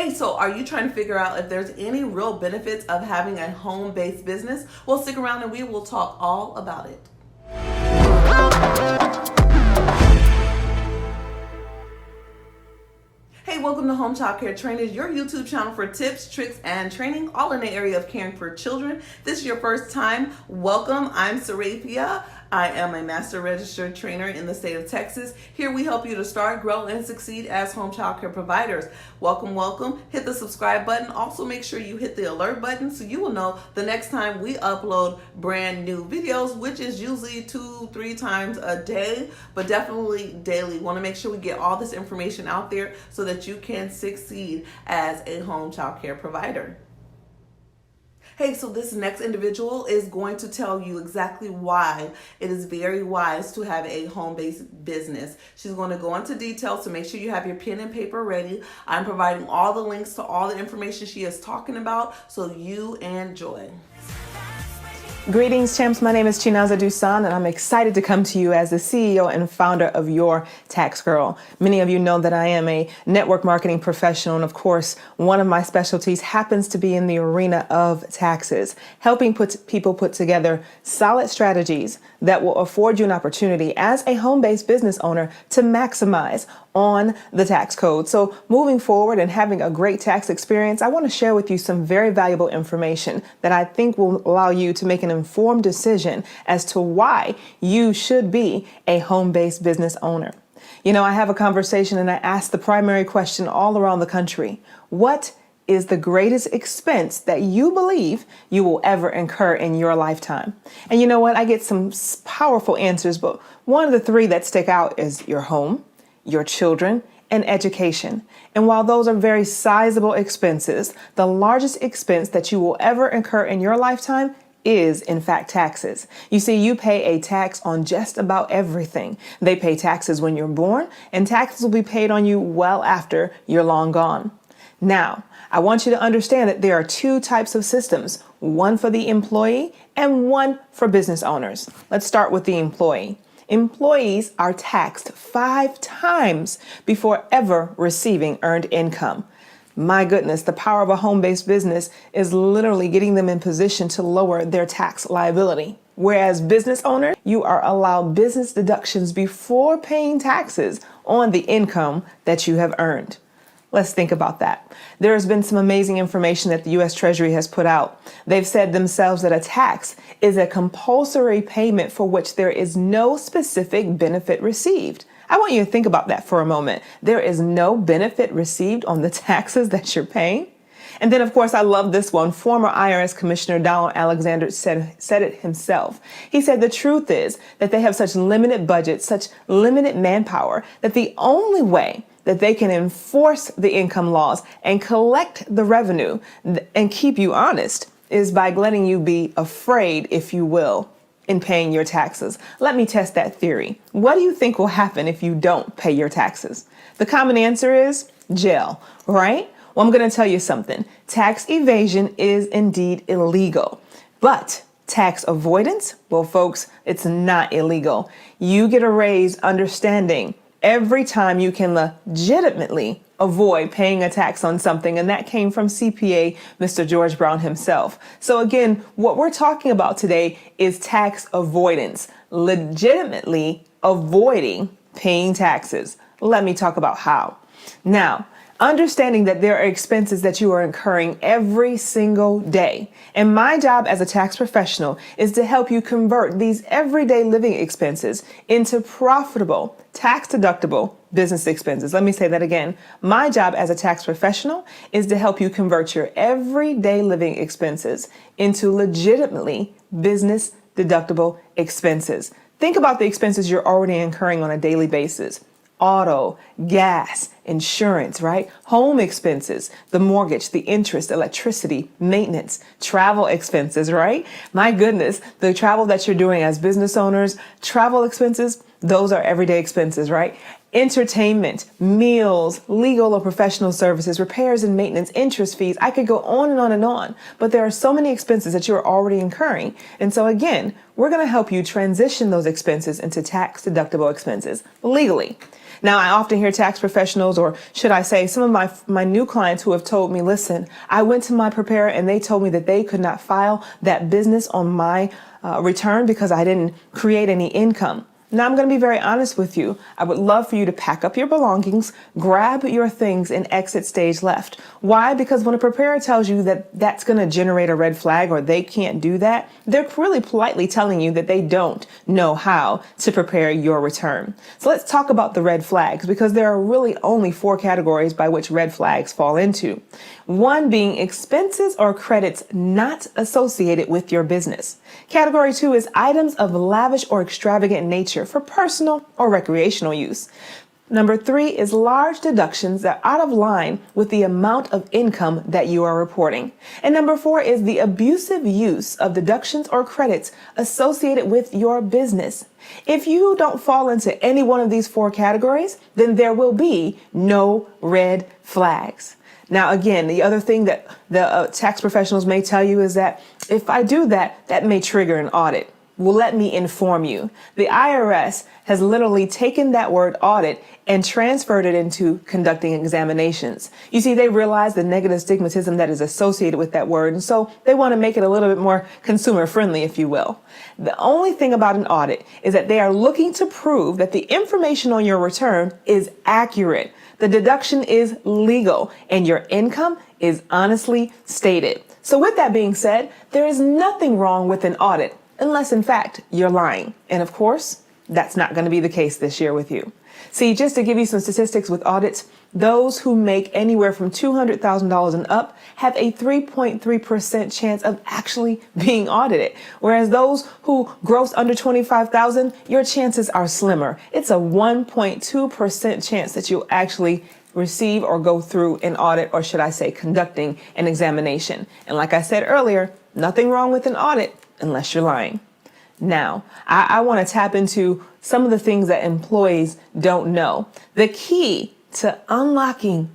Hey, so are you trying to figure out if there's any real benefits of having a home-based business? Well, stick around and we will talk all about it. Hey, welcome to Home Child Care Trainers, your YouTube channel for tips, tricks, and training, all in the area of caring for children. This is your first time. Welcome. I'm Sarapia. I am a master registered trainer in the state of Texas. Here we help you to start, grow, and succeed as home child care providers. Welcome, welcome. Hit the subscribe button. Also make sure you hit the alert button so you will know the next time we upload brand new videos, which is usually 2-3 times a day, but definitely daily. Want to make sure we get all this information out there so that you can succeed as a home child care provider. Hey, so this next individual is going to tell you exactly why it is very wise to have a home-based business. She's going to go into detail, so make sure you have your pen and paper ready. I'm providing all the links to all the information she is talking about, so you enjoy. Greetings, champs. My name is Chinaza Dusan, and I'm excited to come to you as the CEO and founder of Your Tax Girl. Many of you know that I am a network marketing professional, and of course, one of my specialties happens to be in the arena of taxes, helping people put together solid strategies that will afford you an opportunity as a home-based business owner to maximize on the tax code. So moving forward and having a great tax experience, I want to share with you some very valuable information that I think will allow you to make an informed decision as to why you should be a home-based business owner. You know, I have a conversation and I ask the primary question all around the country: what is the greatest expense that you believe you will ever incur in your lifetime? And you know what? I get some powerful answers, but one of the three that stick out is your home, your children, and education. And while those are very sizable expenses, the largest expense that you will ever incur in your lifetime is, in fact, taxes. You see, you pay a tax on just about everything. They pay taxes when you're born, and taxes will be paid on you well after you're long gone. Now, I want you to understand that there are two types of systems, one for the employee and one for business owners. Let's start with the employee. Employees are taxed 5 times before ever receiving earned income. My goodness, the power of a home-based business is literally getting them in position to lower their tax liability. Whereas business owners, you are allowed business deductions before paying taxes on the income that you have earned. Let's think about that. There has been some amazing information that the U.S. Treasury has put out. They've said themselves that a tax is a compulsory payment for which there is no specific benefit received. I want you to think about that for a moment. There is no benefit received on the taxes that you're paying. And then, of course, I love this one. Former IRS Commissioner Donald Alexander said it himself. He said the truth is that they have such limited budgets, such limited manpower, that the only way that they can enforce the income laws and collect the revenue and keep you honest is by letting you be afraid, if you will, in paying your taxes. Let me test that theory. What do you think will happen if you don't pay your taxes? The common answer is jail, right? Well, I'm going to tell you something. Tax evasion is indeed illegal, but tax avoidance, well, folks, it's not illegal. You get a raise understanding every time you can legitimately avoid paying a tax on something. And that came from CPA Mr. George Brown himself. So again, what we're talking about today is tax avoidance, legitimately avoiding paying taxes. Let me talk about how. Now, understanding that there are expenses that you are incurring every single day. And my job as a tax professional is to help you convert these everyday living expenses into profitable, tax-deductible business expenses. Let me say that again. My job as a tax professional is to help you convert your everyday living expenses into legitimately business-deductible expenses. Think about the expenses you're already incurring on a daily basis. Auto, gas, insurance, right? Home expenses, the mortgage, the interest, electricity, maintenance, travel expenses, right? My goodness, the travel that you're doing as business owners, travel expenses, those are everyday expenses, right? Entertainment, meals, legal or professional services, repairs and maintenance, interest fees. I could go on and on and on, but there are so many expenses that you're already incurring. And so again, we're going to help you transition those expenses into tax deductible expenses legally. Now, I often hear tax professionals, or should I say some of my new clients who have told me, listen, I went to my preparer and they told me that they could not file that business on my return because I didn't create any income. Now, I'm going to be very honest with you. I would love for you to pack up your belongings, grab your things, and exit stage left. Why? Because when a preparer tells you that that's going to generate a red flag or they can't do that, they're really politely telling you that they don't know how to prepare your return. So let's talk about the red flags, because there are really only 4 categories by which red flags fall into. One being expenses or credits not associated with your business. Category 2 is items of lavish or extravagant nature for personal or recreational use. Number 3 is large deductions that are out of line with the amount of income that you are reporting. And number 4 is the abusive use of deductions or credits associated with your business. If you don't fall into any one of these 4 categories, then there will be no red flags. Now, again, the other thing that the tax professionals may tell you is that if I do that, that may trigger an audit. Well, let me inform you. The IRS has literally taken that word audit and transferred it into conducting examinations. You see, they realize the negative stigmatism that is associated with that word, and so they want to make it a little bit more consumer friendly, if you will. The only thing about an audit is that they are looking to prove that the information on your return is accurate, the deduction is legal, and your income is honestly stated. So with that being said, there is nothing wrong with an audit, unless in fact you're lying. And of course, that's not going to be the case this year with you. See, just to give you some statistics with audits, those who make anywhere from $200,000 and up have a 3.3% chance of actually being audited. Whereas those who gross under $25,000, your chances are slimmer. It's a 1.2% chance that you'll actually receive or go through an audit, or should I say conducting an examination. And like I said earlier, nothing wrong with an audit unless you're lying. Now, I want to tap into some of the things that employees don't know. The key to unlocking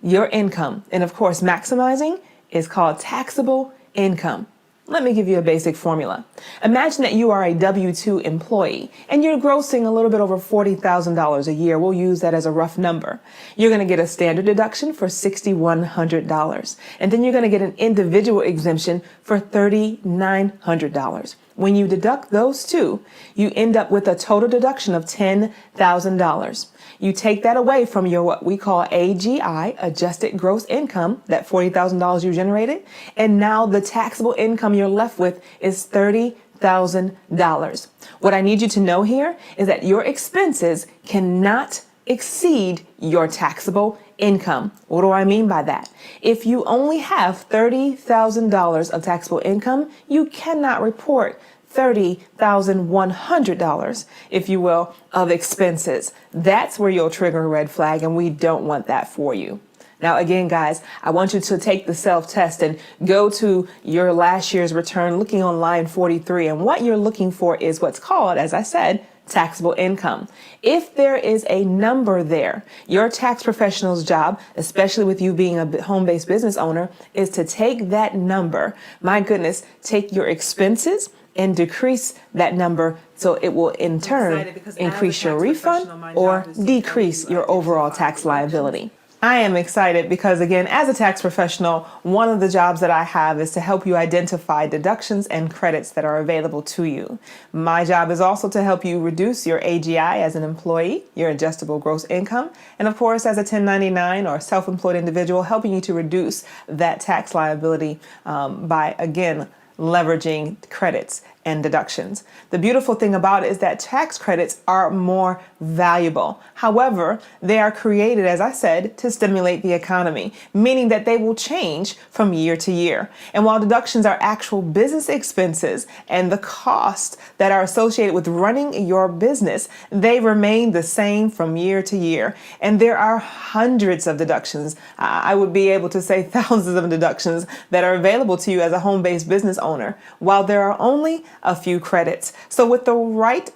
your income and, of course, maximizing is called taxable income. Let me give you a basic formula. Imagine that you are a W-2 employee and you're grossing a little bit over $40,000 a year. We'll use that as a rough number. You're going to get a standard deduction for $6,100. And then you're going to get an individual exemption for $3,900. When you deduct those two, you end up with a total deduction of $10,000. You take that away from your what we call AGI, adjusted gross income, that $40,000 you generated, and now the taxable income you're left with is $30,000. What I need you to know here is that your expenses cannot exceed your taxable income. What do I mean by that? If you only have $30,000 of taxable income, you cannot report $30,100, if you will, of expenses. That's where you'll trigger a red flag, and we don't want that for you. Now, again, guys, I want you to take the self-test and go to your last year's return looking on line 43. And what you're looking for is what's called, as I said, taxable income. If there is a number there, your tax professional's job, especially with you being a home-based business owner, is to take that number, my goodness, take your expenses and decrease that number so it will in turn increase your refund or decrease your overall tax liability. I am excited because, again, as a tax professional, one of the jobs that I have is to help you identify deductions and credits that are available to you. My job is also to help you reduce your AGI as an employee, your adjustable gross income, and of course, as a 1099 or self-employed individual, helping you to reduce that tax liability by, again, leveraging credits and deductions. The beautiful thing about it is that tax credits are more valuable. However, they are created, as I said, to stimulate the economy, meaning that they will change from year to year. And while deductions are actual business expenses and the costs that are associated with running your business, they remain the same from year to year. And there are hundreds of deductions. I would be able to say thousands of deductions that are available to you as a home-based business owner, while there are only a few credits. So with the right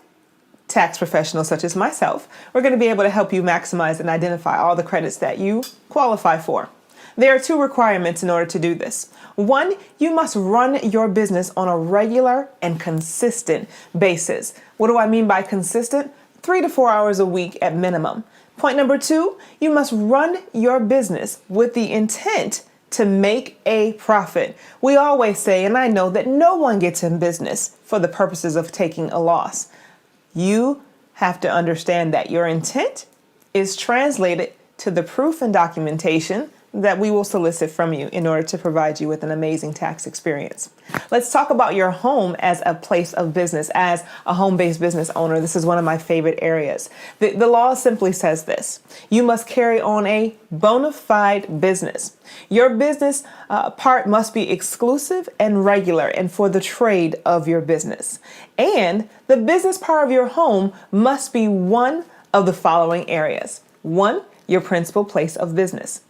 tax professional such as myself, we're going to be able to help you maximize and identify all the credits that you qualify for. There are 2 requirements in order to do this. 1, you must run your business on a regular and consistent basis. What do I mean by consistent? 3 to 4 hours a week at minimum. Point number 2, you must run your business with the intent to make a profit. We always say, and I know that no one gets in business for the purposes of taking a loss. You have to understand that your intent is translated to the proof and documentation that we will solicit from you in order to provide you with an amazing tax experience. Let's talk about your home as a place of business. As a home-based business owner, this is one of my favorite areas. The law simply says this: you must carry on a bona fide business. Your business part must be exclusive and regular and for the trade of your business. And the business part of your home must be one of the following areas. 1, your principal place of business,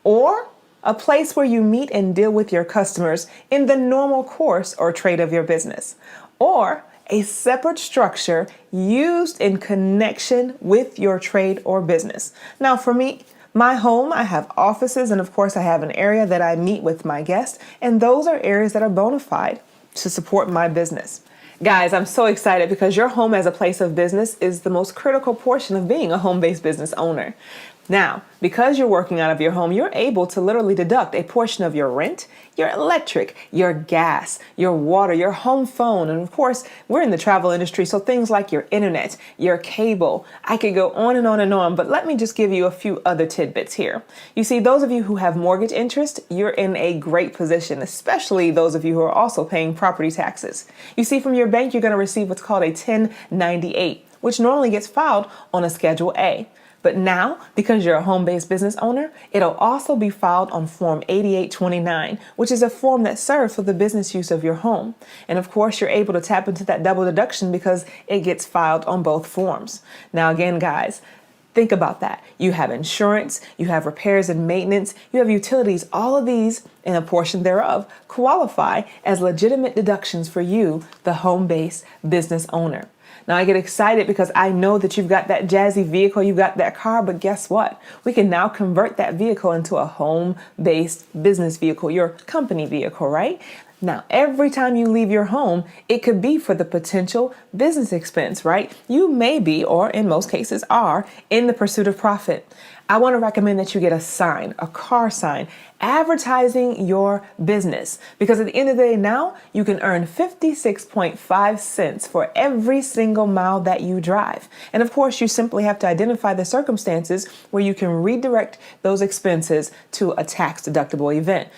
or a place where you meet and deal with your customers in the normal course or trade of your business, or a separate structure used in connection with your trade or business. Now, for me, my home, I have offices, and of course I have an area that I meet with my guests, and those are areas that are bona fide to support my business. Guys, I'm so excited because your home as a place of business is the most critical portion of being a home-based business owner. Now, because you're working out of your home, you're able to literally deduct a portion of your rent, your electric, your gas, your water, your home phone, and of course, we're in the travel industry, so things like your internet, your cable. I could go on and on and on, but let me just give you a few other tidbits here. You see, those of you who have mortgage interest, you're in a great position, especially those of you who are also paying property taxes. You see, from your bank, you're going to receive what's called a 1098, which normally gets filed on a Schedule A. But now, because you're a home-based business owner, it'll also be filed on Form 8829, which is a form that serves for the business use of your home. And of course, you're able to tap into that double deduction because it gets filed on both forms. Now, again, guys, think about that. You have insurance, you have repairs and maintenance, you have utilities. All of these, and a portion thereof, qualify as legitimate deductions for you, the home-based business owner. Now, I get excited because I know that you've got that jazzy vehicle, you've got that car, but guess what? We can now convert that vehicle into a home-based business vehicle, your company vehicle, right? Now, every time you leave your home, it could be for the potential business expense, right? You may be, or in most cases are, in the pursuit of profit. I want to recommend that you get a sign, a car sign, advertising your business. Because at the end of the day now, you can earn 56.5 cents for every single mile that you drive. And of course, you simply have to identify the circumstances where you can redirect those expenses to a tax deductible event.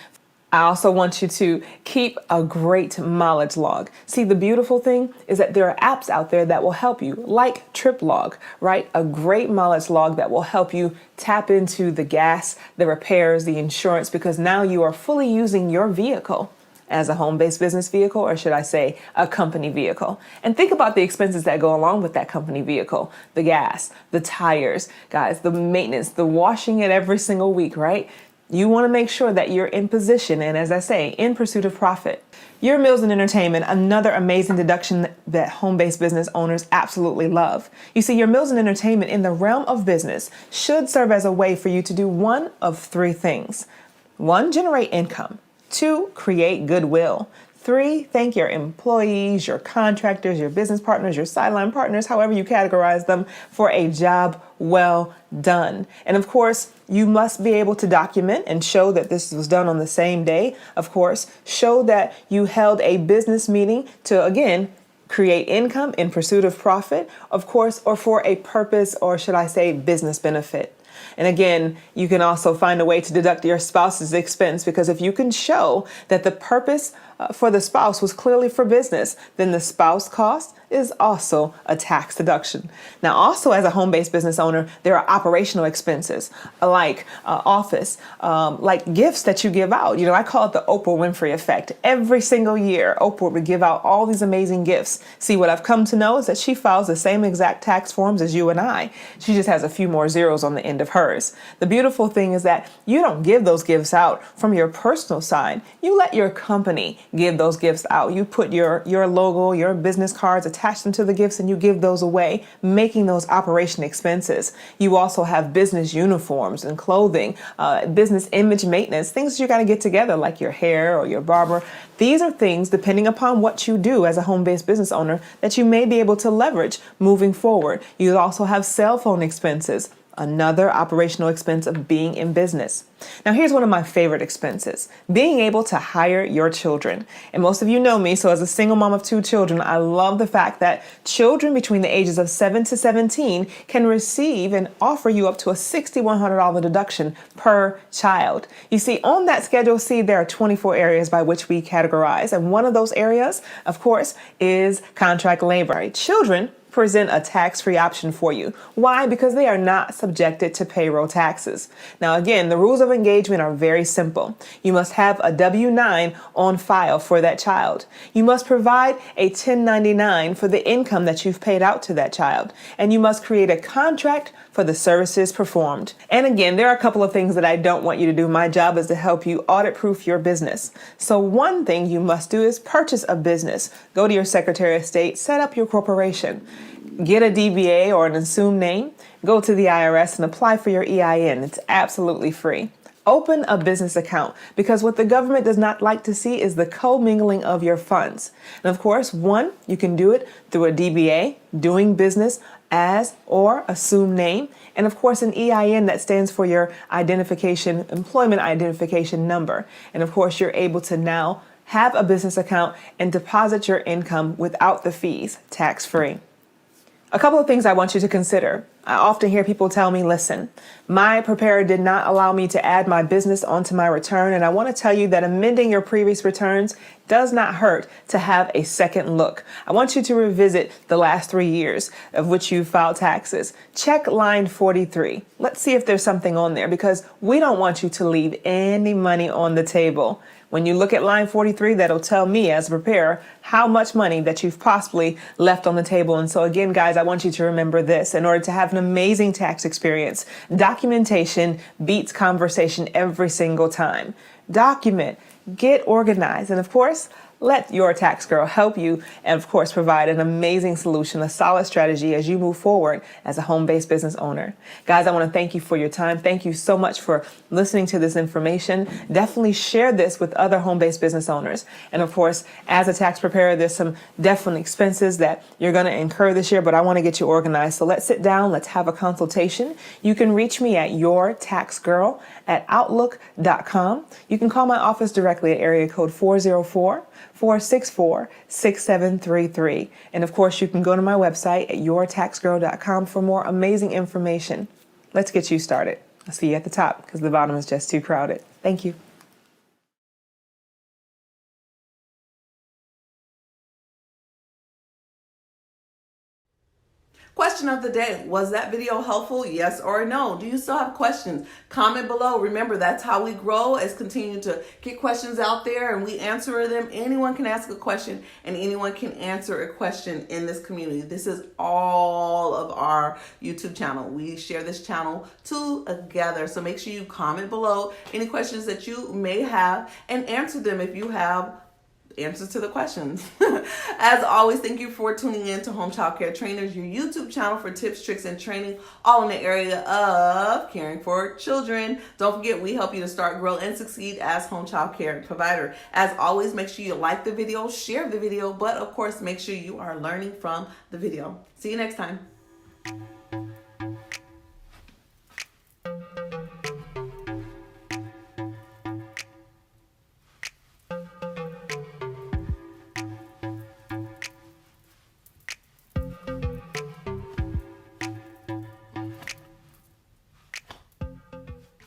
I also want you to keep a great mileage log. See, the beautiful thing is that there are apps out there that will help you, like TripLog, right? A great mileage log that will help you tap into the gas, the repairs, the insurance, because now you are fully using your vehicle as a home-based business vehicle, or should I say a company vehicle. And think about the expenses that go along with that company vehicle. The gas, the tires, guys, the maintenance, the washing it every single week, right? You want to make sure that you're in position and, as I say, in pursuit of profit. Your meals and entertainment, another amazing deduction that home-based business owners absolutely love. You see, your meals and entertainment in the realm of business should serve as a way for you to do one of 3 things. 1, generate income. 2, create goodwill. 3, thank your employees, your contractors, your business partners, your sideline partners, however you categorize them, for a job well done. And of course, you must be able to document and show that this was done on the same day. Of course, show that you held a business meeting to, again, create income in pursuit of profit, of course, or for a purpose, or should I say business benefit. And again, you can also find a way to deduct your spouse's expense, because if you can show that the purpose for the spouse was clearly for business, then the spouse cost is also a tax deduction. Now, also as a home-based business owner, there are operational expenses like office, like gifts that you give out. I call it the Oprah Winfrey effect. Every single year, Oprah would give out all these amazing gifts. See, what I've come to know is that she files the same exact tax forms as you and I. She just has a few more zeros on the end of hers. The beautiful thing is that you don't give those gifts out from your personal side. You let your company give those gifts out. You put your logo, your business cards, attach them to the gifts, and you give those away, making those operation expenses. You also have business uniforms and clothing, business image maintenance, things you got to get together, like your hair or your barber. These are things, depending upon what you do as a home-based business owner, that you may be able to leverage moving forward. You also have cell phone expenses. another operational expense of being in business. Now, here's one of my favorite expenses, being able to hire your children. And most of you know me, so as a single mom of 2 children, I love the fact that children between the ages of 7 to 17 can receive and offer you up to a $6,100 deduction per child. You see, on that Schedule C, there are 24 areas by which we categorize. And one of those areas, of course, is contract labor. Children present a tax-free option for you. Why? Because they are not subjected to payroll taxes. Now, again, the rules of engagement are very simple. You must have a W-9 on file for that child. You must provide a 1099 for the income that you've paid out to that child. And you must create a contract for the services performed. And again, there are a couple of things that I don't want you to do. My job is to help you audit-proof your business. So one thing you must do is purchase a business. Go to your Secretary of State, set up your corporation. Get a DBA or an assumed name, go to the IRS and apply for your EIN. It's absolutely free. Open a business account, because what the government does not like to see is the commingling of your funds. And of course, one, you can do it through a DBA, doing business as or assumed name, and of course an EIN that stands for your employment identification number. And of course, you're able to now have a business account and deposit your income without the fees, tax-free. A couple of things I want you to consider. I often hear people tell me, listen, my preparer did not allow me to add my business onto my return. And I want to tell you that amending your previous returns does not hurt to have a second look. I want you to revisit the last 3 years of which you filed taxes. Check line 43. Let's see if there's something on there, because we don't want you to leave any money on the table. When you look at line 43, that'll tell me as a preparer how much money that you've possibly left on the table. And so again, guys, I want you to remember this. In order to have an amazing tax experience, documentation beats conversation every single time. Document, get organized, and of course, let your tax girl help you and, of course, provide an amazing solution, a solid strategy as you move forward as a home-based business owner. Guys, I want to thank you for your time. Thank you so much for listening to this information. Definitely share this with other home-based business owners. And, of course, as a tax preparer, there's some definite expenses that you're going to incur this year, but I want to get you organized. So let's sit down. Let's have a consultation. You can reach me at yourtaxgirl@outlook.com. You can call my office directly at area code 404-464-6733. And of course, you can go to my website at yourtaxgirl.com for more amazing information. Let's get you started. I'll see you at the top because the bottom is just too crowded. Thank you. Question of the day, was that video helpful? Yes or no? Do you still have questions? Comment below. Remember, that's how we grow, is continue to get questions out there and we answer them. Anyone can ask a question and anyone can answer a question in this community. This is all of our YouTube channel. We share this channel together. So make sure you comment below any questions that you may have and answer them if you have answers to the questions. As always, thank you for tuning in to Home Child Care Trainers, your YouTube channel for tips, tricks, and training, all in the area of caring for children. Don't forget, we help you to start, grow, and succeed as home child care provider. As always, make sure you like the video, share the video, but of course, make sure you are learning from the video. See you next time.